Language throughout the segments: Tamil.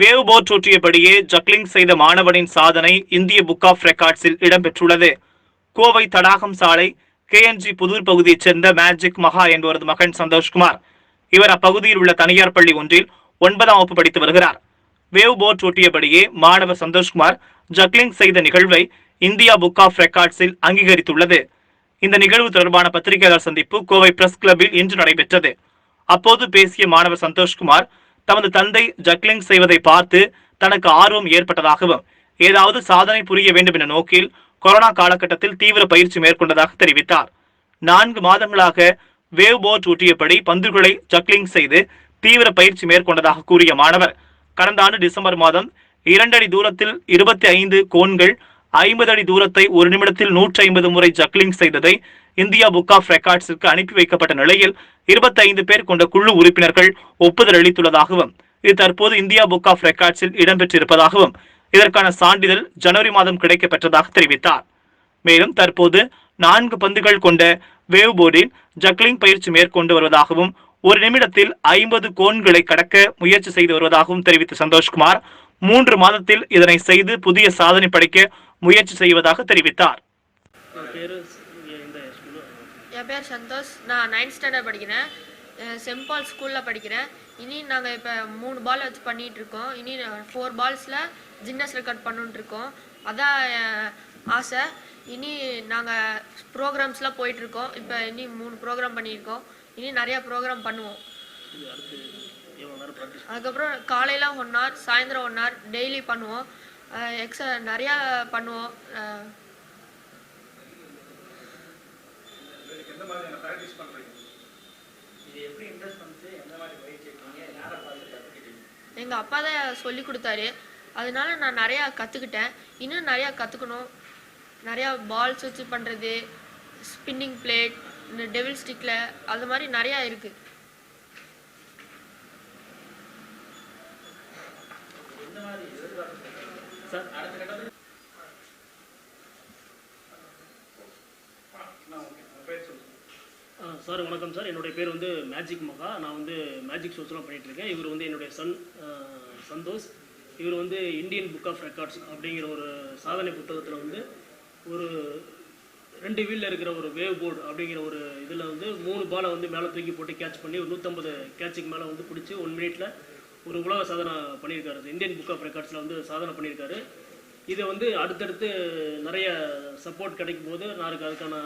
வேவ் போட் ஓட்டியபடியே ஜக்லிங் செய்த மாணவனின் சாதனை இந்திய புக் ஆஃப் ரெக்கார்ட்ஸில் இடம்பெற்றுள்ளது. கோவை தடாகம் சாலை KNG புதூர் பகுதியைச் சேர்ந்த மேஜிக் மகா என்பவரது மகன் சந்தோஷ்குமார். இவர் அப்பகுதியில் உள்ள தனியார் பள்ளி ஒன்றில் 9ஆம் வகுப்பு படித்து வருகிறார். வேவ் போட் ஓட்டியபடியே மாணவர் சந்தோஷ்குமார் ஜக்லிங் செய்த நிகழ்வை இந்தியா புக் ஆஃப் ரெக்கார்ட்ஸில் அங்கீகரித்துள்ளது. இந்த நிகழ்வு தொடர்பான பத்திரிகையாளர் சந்திப்பு கோவை பிரஸ் கிளப்பில் இன்று நடைபெற்றது. அப்போது பேசிய மாணவர் சந்தோஷ்குமார், தமது தந்தை ஜக்லிங் செய்வதை பார்த்து தனக்கு ஆர்வம் ஏற்பட்டதாகவும், ஏதாவது சாதனை புரிய வேண்டும் என்ற நோக்கில் கொரோனா காலகட்டத்தில் தீவிர பயிற்சி மேற்கொண்டதாக தெரிவித்தார். 4 மாதங்களாக வேவ் போட் ஓட்டியபடி பந்துகளை ஜக்லிங் செய்து தீவிர பயிற்சி மேற்கொண்டதாக கூறிய மாணவர், கடந்த ஆண்டு டிசம்பர் மாதம் 2 அடி தூரத்தில் 25 கோன்கள், 50 அடி தூரத்தை 1 நிமிடத்தில் 150 முறை ஜக்லிங் செய்ததை இந்தியா புக் ஆஃப் ரெக்கார்ட்ஸிற்கு அனுப்பி வைக்கப்பட்ட நிலையில் 25 பேர் கொண்ட குழு உறுப்பினர்கள் ஒப்புதல் அளித்துள்ளதாகவும், இது தற்போது இந்தியா புக் ஆஃப் ரெக்கார்ட்ஸில் இடம்பெற்றிருப்பதாகவும், இதற்கான சான்றிதழ் ஜனவரி மாதம் கிடைக்கப்பெற்றதாக தெரிவித்தார். மேலும் தற்போது 4 பந்துகள் கொண்ட வேவ் போர்டில் ஜக்லிங் பயிற்சி மேற்கொண்டு வருவதாகவும், 1 நிமிடத்தில் 50 கோன்களை கடக்க முயற்சி செய்து வருவதாகவும் தெரிவித்த சந்தோஷ்குமார், 3 மாதத்தில் இதனை செய்து புதிய சாதனை படைக்க முயற்சி செய்வதாக தெரிவித்தார். என் பேர் சந்தோஷ். நான் 9th ஸ்டாண்டர்ட் படிக்கிறேன். சென்ட் பால் ஸ்கூலில் படிக்கிறேன். இனி நாங்கள் இப்போ 3 பால் வச்சு பண்ணிகிட்டு இருக்கோம். இனி 4 பால்ஸில் ஜின்னஸ் ரெக்கார்ட் பண்ணிட்டு இருக்கோம். அதான் ஆசை. இனி நாங்கள் ப்ரோக்ராம்ஸ்லாம் போயிட்டுருக்கோம். இப்போ இனி 3 ப்ரோக்ராம் பண்ணியிருக்கோம். இனி நிறையா ப்ரோக்ராம் பண்ணுவோம். அதுக்கப்புறம் காலையில் 1 hour, சாயந்தரம் 1 hour டெய்லி பண்ணுவோம். நிறையா பண்ணுவோம். எங்கள் அப்பா தான் சொல்லி கொடுத்தாரு. அதனால நான் நிறையா கற்றுக்கிட்டேன். இன்னும் நிறையா கற்றுக்கணும். நிறையா பால்ஸ் வச்சு பண்ணுறது, ஸ்பின்னிங் பிளேட், இந்த டெவில் ஸ்டிக்கில், அது மாதிரி நிறையா இருக்குது. சார் வணக்கம் சார். என்னுடைய பேர் வந்து மேஜிக் மகா. நான் வந்து மேஜிக் ஷோஸ்லாம் பண்ணிகிட்ருக்கேன். இவர் வந்து என்னுடைய சன் சந்தோஷ். இவர் வந்து இந்தியன் புக் ஆஃப் ரெக்கார்ட்ஸ் அப்படிங்கிற ஒரு சாதனை புத்தகத்தில் வந்து ஒரு 2 வீலில் இருக்கிற ஒரு வேவ் போர்டு அப்படிங்கிற ஒரு இதில் வந்து 3 பாலை வந்து மேலே தூக்கி போட்டு கேட்ச் பண்ணி ஒரு 150 கேட்சுக்கு மேலே வந்து பிடிச்சி 1 மினிட்ல ஒரு உலக சாதனை பண்ணியிருக்காரு. இந்தியன் புக் ஆஃப் ரெக்கார்ட்ஸில் வந்து சாதனை பண்ணியிருக்காரு. இதை வந்து அடுத்தடுத்து நிறைய சப்போர்ட் கிடைக்கும் போது, நாளைக்கு அதுக்கான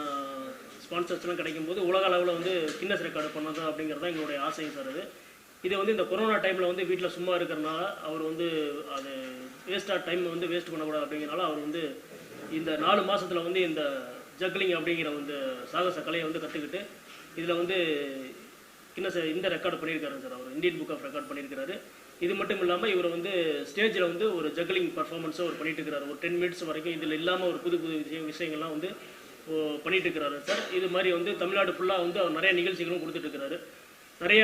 ஸ்பான்சர்ஸ்லாம் கிடைக்கும் போது உலக அளவில் வந்து கின்னஸ் ரெக்கார்டு பண்ணது அப்படிங்கிறது தான் எங்களுடைய ஆசைங்க சார். இதை வந்து இந்த கொரோனா டைமில் வந்து வீட்டில் சும்மா இருக்கிறனால அவர் வந்து அது டைம் வந்து வேஸ்ட் பண்ணக்கூடாது அப்படிங்கிறனால அவர் வந்து இந்த 4 மாதத்தில் வந்து இந்த ஜக்லிங் அப்படிங்கிற வந்து சாகச கலையை வந்து கற்றுக்கிட்டு இதில் வந்து இந்த ரெக்கார்டு பண்ணியிருக்காரு சார். அவர் இந்தியன் புக் ஆஃப் ரெக்கார்ட் பண்ணியிருக்கிறாரு. இது மட்டும் இல்லாமல் இவர் வந்து ஸ்டேஜில் வந்து ஒரு ஜக்லிங் பர்ஃபார்மன்ஸை அவர் பண்ணிட்டு இருக்கிறாரு. ஒரு 10 minutes வரைக்கும் இதில் இல்லாமல் ஒரு புது விஷயங்கள்லாம் வந்து பண்ணிட்டு இருக்கிறாரு சார். இது மாதிரி வந்து தமிழ்நாடு ஃபுல்லாக வந்து அவர் நிறைய நிகழ்ச்சிகளும் கொடுத்துட்டு இருக்கிறாரு. நிறைய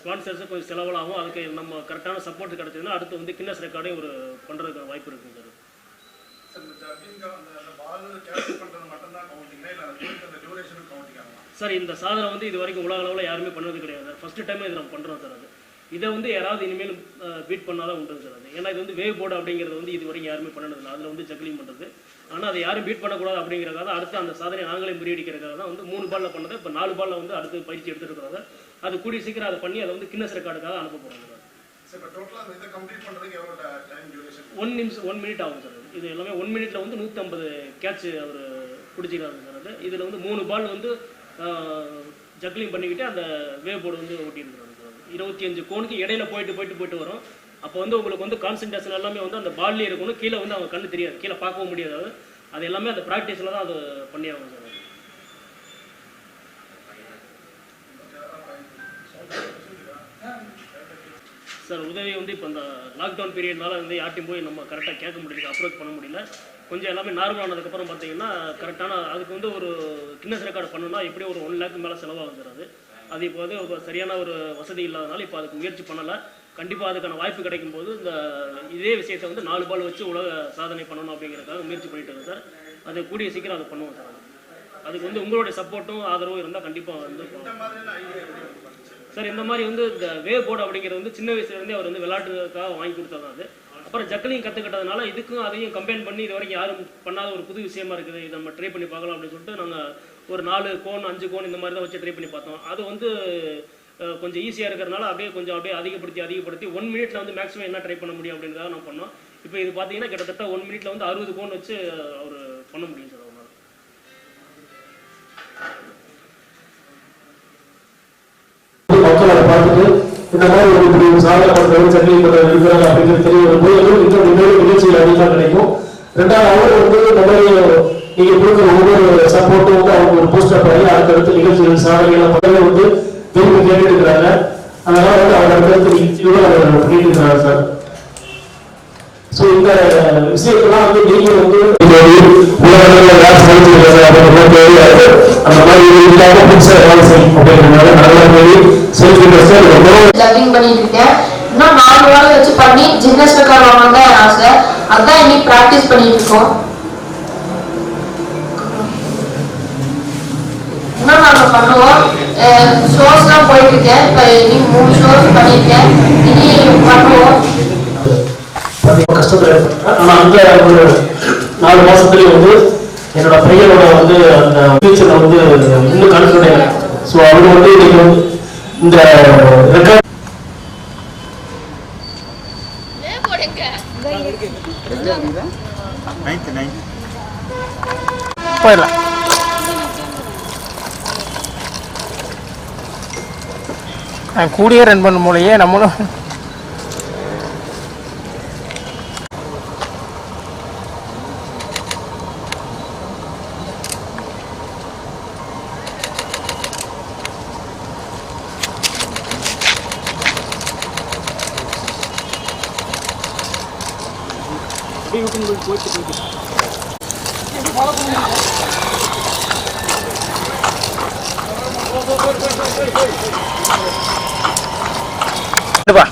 ஸ்பான்சர்ஸும் கொஞ்சம் செலவலாகும். அதுக்கு நம்ம கரெக்டான சப்போர்ட் கிடைச்சதுன்னா அடுத்து வந்து கின்னஸ் ரெக்கார்டையும் ஒரு பண்ணுறதுக்கான வாய்ப்பு இருக்குங்க சார். சார் இந்த சாதனை வந்து இது வரைக்கும் உலக அளவில் யாருமே பண்ணது கிடையாது. ஃபர்ஸ்ட் டைம் இது நம்ம பண்ணுறோம் சார். இதை வந்து யாராவது இனிமேல் பீட் பண்ணாதான் உண்டு சார். ஏன்னா இது வந்து வேவ் போர்டு அப்படிங்கிறது வந்து இது வரைக்கும் யாருமே பண்ணதில்லை. அதில் வந்து ஜக்லிங் பண்ணுறது. ஆனால் அதை யாரும் பீட் பண்ணக்கூடாது அப்படிங்கிறக்காக அடுத்து அந்த சாதனையை நாங்களே முறியடிக்கிறதுக்காக தான் வந்து 3 பாலில் பண்ணதை இப்போ 4 பாலில் வந்து அடுத்து பயிற்சி எடுத்துருக்கிறத அது கூடிய சீக்கிரம் அதை பண்ணி அதை வந்து கின்னஸ் ரெக்கார்டுக்காக அனுப்ப போகிறாங்க சார். 1 minute ஆகும் சார். இது எல்லாமே 1 minute வந்து 150 கேட்ச் அவர் பிடிச்சிக்கிறாங்க சார். அது இதில் வந்து 3 பால் வந்து ஜக்லிங் பண்ணிக்கிட்டு அந்த வேவ் போர்டு வந்து ஓட்டியிருக்கிறாங்க சார். 25 கோனுக்கு இடையில போயிட்டு வரும். அப்போ வந்து உங்களுக்கு வந்து கான்சன்ட்ரேஷன் எல்லாமே வந்து அந்த பால்லேயே இருக்கணும். கீழே வந்து அவங்க கண்ணு தெரியாது, கீழே பார்க்கவும் முடியாது. அது எல்லாமே அந்த ப்ராக்டிஸில் தான் அது பண்ணி ஆகும் சார். சார் உதவி வந்து இப்போ இந்த லாக்டவுன் பீரியட்னால வந்து யார்ட்டையும் போய் நம்ம கரெக்டாக கேட்க முடியல, அப்ரோச் பண்ண முடியல. கொஞ்சம் எல்லாமே நார்மல் ஆனதுக்கப்புறம் பார்த்தீங்கன்னா கரெக்டான அதுக்கு வந்து ஒரு கின்னஸ் ரெக்கார்டு பண்ணணும்னா எப்படியும் ஒரு 1 lakh மேலே செலவாகும் சார். அது இப்போ வந்து சரியான ஒரு வசதி இல்லாதனால இப்போ அதுக்கு முயற்சி பண்ணலை. கண்டிப்பாக அதுக்கான வாய்ப்பு கிடைக்கும் போது இதே விஷயத்தை வந்து 4 பால் வச்சு உலக சாதனை பண்ணணும் அப்படிங்கிறதுக்காக முயற்சி பண்ணிட்டு இருக்கேன் சார். அது கூடிய சீக்கிரம் அதை பண்ணுவோம் சார். அதுக்கு வந்து உங்களுடைய சப்போர்ட்டும் ஆதரவும் இருந்தால் கண்டிப்பாக வந்து சார் இந்த மாதிரி வந்து இந்த வேவ் போர்டு அப்படிங்கிறது வந்து சின்ன வயசுலேருந்தே அவர் வந்து விளையாட்டுக்காக வாங்கி கொடுத்தது அது. அப்புறம் ஜக்லிங் கற்றுக்கிட்டதுனால இதுக்கும் அதையும் கம்பைன் பண்ணி இது வரைக்கும் யாரும் பண்ணாத ஒரு புது விஷயமா இருக்குது, இதை நம்ம ட்ரை பண்ணி பார்க்கலாம் அப்படின்னு சொல்லிட்டு நாங்கள் ஒரு 4 கோன் 5 கோன் இந்த மாதிரி தான் வச்சு ட்ரை பண்ணி பார்த்தோம். அது வந்து கொஞ்சம் ஈஸியாக இருக்கிறதுனால அப்படியே அதிகப்படுத்தி 1 மினிட்ல வந்து மேக்ஸிமம் என்ன ட்ரை பண்ண முடியும் அப்படின்றத நான் பண்ணோம். இப்போ இது பார்த்தீங்கன்னா கிட்டத்தட்ட 1 மினிட்ல வந்து 60 கோன் வச்சு அவர் பண்ண முடியும் சார் அவங்களால. மக்களை பார்த்துட்டு இந்த மாதிரி ஒரு சாதனை பண்றது சர்வீஸ் பண்றது இருக்கிறாங்க அப்படிங்கிறது தெரிய வரும்போது இன்னும் முன்னேறி நிகழ்ச்சிகள் அதிகமாக கிடைக்கும். ரெண்டாவது அவங்க வந்து இந்த மாதிரி நீங்க கொடுக்குற ஒவ்வொரு சப்போர்ட்டும் வந்து அவங்க ஒரு போஸ்டர் பண்ணி அடுத்தடுத்து நிகழ்ச்சிகள் சாதனைகளை முதல்ல வந்து திரும்பி கேட்டுட்டு இருக்கிறாங்க. அதனால வந்து அவங்க அடுத்தடுத்து நிகழ்ச்சிகளும் பண்ணிட்டு இருக்கிறாங்க சார். ஸோ இந்த விஷயத்தெல்லாம் வந்து நீங்க வந்து உலகங்களில் கிளாஸ் தெரியாது அந்த மாதிரி இல்லாம புதுசாக வேலை செய்யும் அப்படிங்கிறதுனால நல்ல மாதிரி செல்ஃப் ரொம்ப ஜக்கிங் பண்ணிட்டு இருக்கேன். இன்னும் 4 வாரம் வச்சு பண்ணி ஜிம்னஸ் ரெக்கார்ட் வாங்கணும் தான் ஆசை. அதான் இன்னைக்கு ப்ராக்டிஸ் பண்ணிட்டு இருக்கோம். இன்னும் நாங்கள் பண்ணுவோம். ஷோஸ்லாம் போயிட்டு இருக்கேன். இப்போ இனி 3 ஷோஸ் பண்ணியிருக்கேன். இனி பண்ணுவோம். கஷ்டத்துல ஆனா அந்த ஒரு 4 மாசத்துலயே வந்து என்னோட பையனோட வந்து அந்த ஃபியூச்சர்ல வந்து இன்னும் கான்ஃபிடன்ட். ஸோ அவங்க வந்து இன்னைக்கு வந்து இந்த ரெக்கார்ட் போயிடலாம். கூடிய ரன் பண்ணும் போலயே நம்மளும் வா.